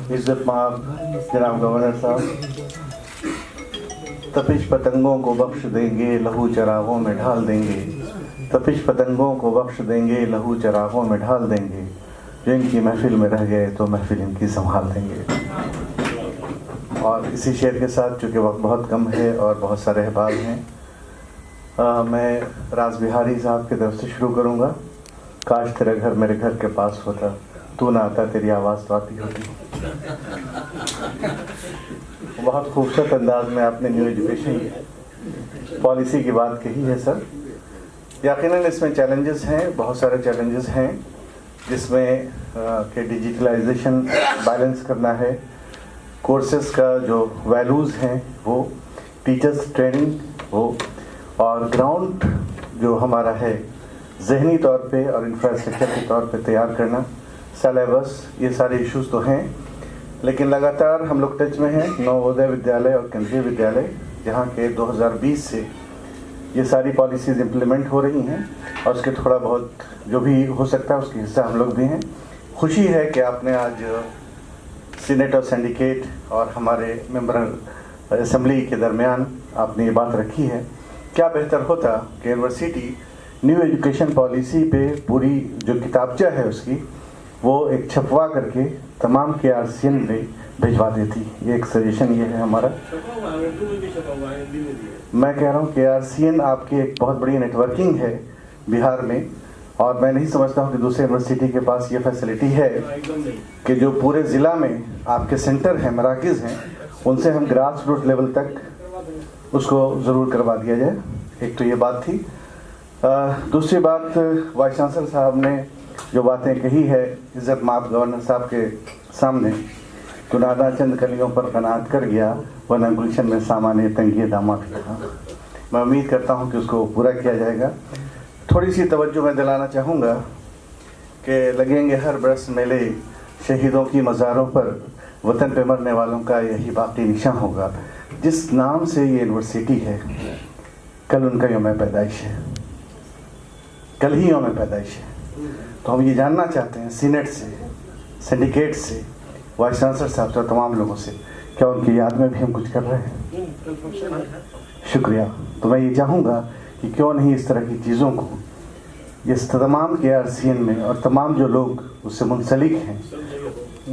इज्जत माब जनाब गवर्नर साहब, तपिश पतंगों को बख्श देंगे लहू चरागों में ढाल देंगे, तपिश पतंगों को बख्श देंगे लहू चरागों में ढाल देंगे, जो इनकी महफिल में रह गए तो महफिल इनकी संभाल देंगे। और इसी शेर के साथ, चूँकि वक्त बहुत कम है और बहुत सारे अहबाब हैं, मैं राज बिहारी साहब की तरफ से शुरू करूँगा। काश तेरा घर मेरे घर के पास होता, तू ना आता तेरी आवाज़ तो आती होती। बहुत खूबसूरत अंदाज में आपने न्यू एजुकेशन पॉलिसी की बात कही है सर। यकीनन इसमें चैलेंजेस हैं, बहुत सारे चैलेंजेस हैं, जिसमें कि डिजिटलाइजेशन बैलेंस करना है, कोर्सेज का जो वैल्यूज़ हैं वो, टीचर्स ट्रेनिंग हो, और ग्राउंड जो हमारा है ज़हनी तौर पे और इंफ्रास्ट्रक्चर के तौर पे तैयार करना, सिलेबस, ये सारे इश्यूज़ तो हैं। लेकिन लगातार हम लोग टच में हैं नवोदय विद्यालय और केंद्रीय विद्यालय, जहाँ के 2020 से ये सारी पॉलिसीज़ इम्प्लीमेंट हो रही हैं, और उसके थोड़ा बहुत जो भी हो सकता है उसके हिस्सा हम लोग भी हैं। खुशी है कि आपने आज सीनेट और सिंडिकेट और हमारे मेंबर असेंबली के दरमियान आपने ये बात रखी है। क्या बेहतर होता कि यूनिवर्सिटी न्यू एजुकेशन पॉलिसी पे पूरी जो किताबचा है उसकी वो एक छपवा करके तमाम के आरसीएन में भिजवा देती। ये एक सजेशन ये है हमारा। मैं कह रहा हूँ कि आरसीएन आपकी एक बहुत बड़ी नेटवर्किंग है बिहार में, और मैं नहीं समझता हूँ कि दूसरे यूनिवर्सिटी के पास ये फैसिलिटी है कि जो पूरे ज़िला में आपके सेंटर हैं, मराकज़ हैं, उनसे हम ग्रास रूट लेवल तक उसको ज़रूर करवा दिया जाए। एक तो ये बात थी। दूसरी बात, वाइस चांसलर साहब ने जो बातें कही है इज़्ज़त माब गवर्नर साहब के सामने, तो नादा चंद कलियों पर कनात कर गया वरना गुलशन में सामान्य तंगी दामाद था। मैं उम्मीद करता हूँ कि उसको पूरा किया जाएगा। थोड़ी सी तवज्जो मैं दिलाना चाहूँगा कि लगेंगे हर बरस मेले, शहीदों की मज़ारों पर वतन पे मरने वालों का यही बाकी निशान होगा। जिस नाम से ये यूनिवर्सिटी है, कल उनका यौम पैदाइश है, कल ही यौम पैदाइश है। तो हम ये जानना चाहते हैं सीनेट से, सिंडिकेट से, वाइस चांसलर साहब से, तमाम लोगों से, क्या उनकी याद में भी हम कुछ कर रहे हैं? शुक्रिया। तो मैं ये चाहूँगा कि क्यों नहीं इस तरह की चीज़ों को इस तमाम के आरसीएन में और तमाम जो लोग उससे मुंसलिक हैं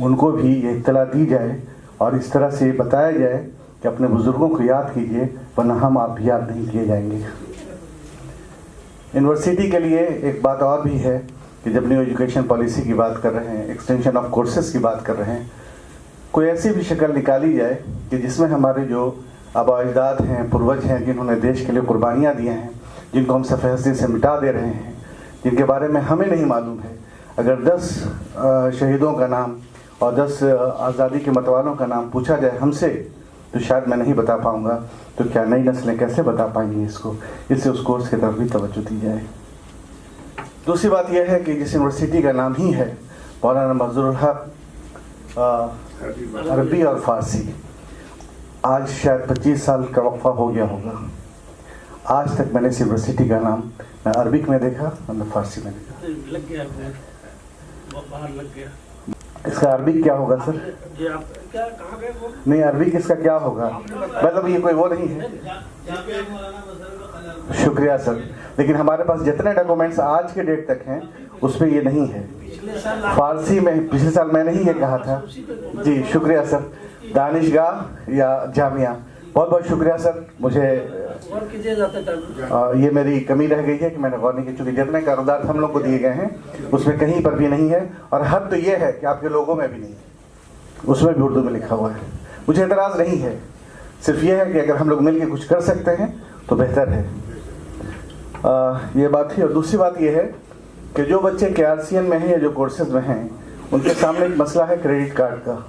उनको भी ये इत्तला दी जाए, और इस तरह से बताया जाए कि अपने बुज़ुर्गों को याद कीजिए वरना हम आप भी याद नहीं किए जाएंगे। यूनिवर्सिटी के लिए एक बात और भी है कि जब न्यू एजुकेशन पॉलिसी की बात कर रहे हैं, एक्सटेंशन ऑफ कोर्सेज की बात कर रहे हैं, कोई ऐसी भी शक्ल निकाली जाए कि जिसमें हमारे जो आबा अजदाद हैं, पूर्वज हैं, जिन्होंने देश के लिए कुर्बानियाँ दी हैं, जिनको हम सफ़हरस्ती से मिटा दे रहे हैं, जिनके बारे में हमें नहीं मालूम है, अगर 10 शहीदों का नाम और 10 आज़ादी के मतवालों का नाम पूछा जाए हमसे, तो शायद मैं नहीं बता पाऊँगा, तो क्या नई नस्लें कैसे बता पाएंगी इसको? इससे उस कोर्स की तरफ भी तवज्जो दी जाए। दूसरी बात यह है कि जिस यूनिवर्सिटी का नाम ही है मौलाना मजरूल हक अरबी और फ़ारसी, आज शायद 25 साल का वक्फा हो गया होगा। आज तक मैंने इस यूनिवर्सिटी का नाम न अरबिक में देखा न फ़ारसी में देखा। लग गया बाहर लग गया। इसका अरबिक क्या होगा सर? ये आप क्या कहाँ गए वो? नहीं, अरबिक इसका क्या होगा? मतलब ये कोई वो नहीं है। शुक्रिया सर, लेकिन हमारे पास जितने डॉक्यूमेंट्स आज के डेट तक हैं उस पर ये नहीं है। फारसी में पिछले साल मैंने ही ये कहा था जी। शुक्रिया सर। दानिशगाह या जामिया, बहुत बहुत शुक्रिया सर। मुझे ये मेरी कमी रह गई है कि मैंने गौर नहीं की, चूँकि जितने कागजात हम लोग को दिए गए हैं उसमें कहीं पर भी नहीं है, और हद तो ये है कि आपके लोगों में भी नहीं है, उसमें भी उर्दू में लिखा हुआ है। मुझे एतराज़ नहीं है, सिर्फ ये है कि अगर हम लोग मिल के कुछ कर सकते हैं तो बेहतर है। ये बात थी। और दूसरी बात ये है कि जो बच्चे के आरसीएन में हैं या जो कोर्सेज में हैं, उनके सामने एक मसला है क्रेडिट कार्ड का।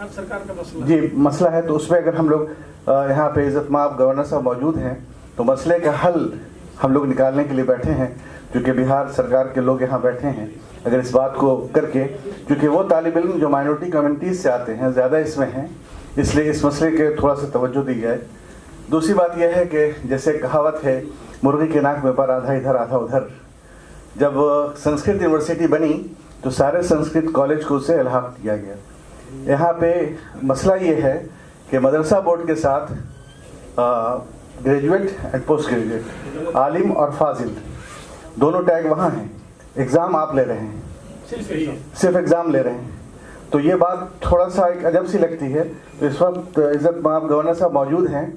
सरकार का मसला जी मसला है, तो उसमें अगर हम लोग यहाँ पे इज़्ज़त माब गवर्नर साहब मौजूद हैं तो मसले का हल हम लोग निकालने के लिए बैठे हैं, क्योंकि बिहार सरकार के लोग यहाँ बैठे हैं। अगर इस बात को करके, क्योंकि वो तालिब इल्म जो माइनॉरिटी कम्युनिटीज़ से आते हैं ज़्यादा इसमें हैं, इसलिए इस मसले के थोड़ा सा तवज्जो दी जाए। दूसरी बात यह है कि जैसे कहावत है, मुर्गी के नाक में पर आधा इधर आधा उधर। जब संस्कृत यूनिवर्सिटी बनी तो सारे संस्कृत कॉलेज को उससे इल्हाक किया गया। यहाँ पे मसला ये है कि मदरसा बोर्ड के साथ ग्रेजुएट एंड पोस्ट ग्रेजुएट, आलिम और फाजिल दोनों टैग वहाँ हैं। एग्ज़ाम आप ले रहे हैं, सिर्फ एग्ज़ाम ले रहे हैं, तो ये बात थोड़ा सा एक अजब सी लगती है। तो इस वक्त इज़्ज़त माब गवर्नर साहब मौजूद हैं,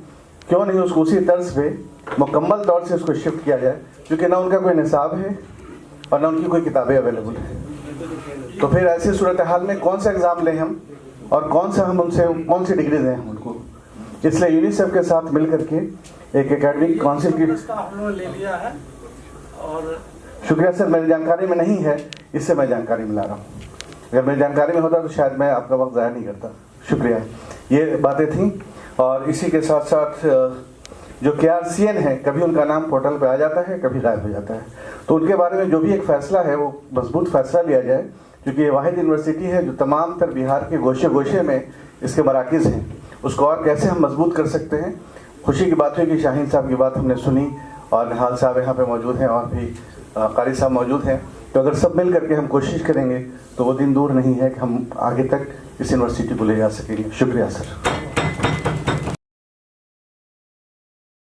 क्यों नहीं उसको उसी तर्ज पे मुकम्मल तौर से उसको शिफ्ट किया जाए, क्योंकि ना उनका कोई निसाब है और ना उनकी कोई किताबें अवेलेबल हैं। तो फिर ऐसी सूरत हाल में कौन सा एग्ज़ाम लें हम और कौन सी डिग्री दें हम उनको। इसलिए यूनिसेफ के साथ मिल करके एक एकेडमिक काउंसिल की हम लोगों ने ले लिया है। और शुक्रिया सर, मेरी जानकारी में नहीं है, इससे मैं जानकारी मिला रहा हूँ। अगर मेरी जानकारी में होता तो शायद मैं आपका वक्त ज़ाया नहीं करता। शुक्रिया, ये बातें थीं। और इसी के साथ साथ जो KRCN है, कभी उनका नाम पोर्टल पे आ जाता है, कभी गायब हो जाता है, तो उनके बारे में जो भी एक फ़ैसला है वो मजबूत फ़ैसला लिया जाए, क्योंकि ये वाहिद यूनिवर्सिटी है जो तमाम तर बिहार के गोशे गोशे में इसके मराकज़ हैं। उसको और कैसे हम मजबूत कर सकते हैं। खुशी की बात है कि शाहीन साहब की बात हमने सुनी और निहाल साहब यहाँ पे मौजूद हैं और भी कारी साहब मौजूद हैं। तो अगर सब मिल करके हम कोशिश करेंगे तो वो दिन दूर नहीं है कि हम आगे तक इस यूनिवर्सिटी को ले जा सकेंगे। शुक्रिया सर।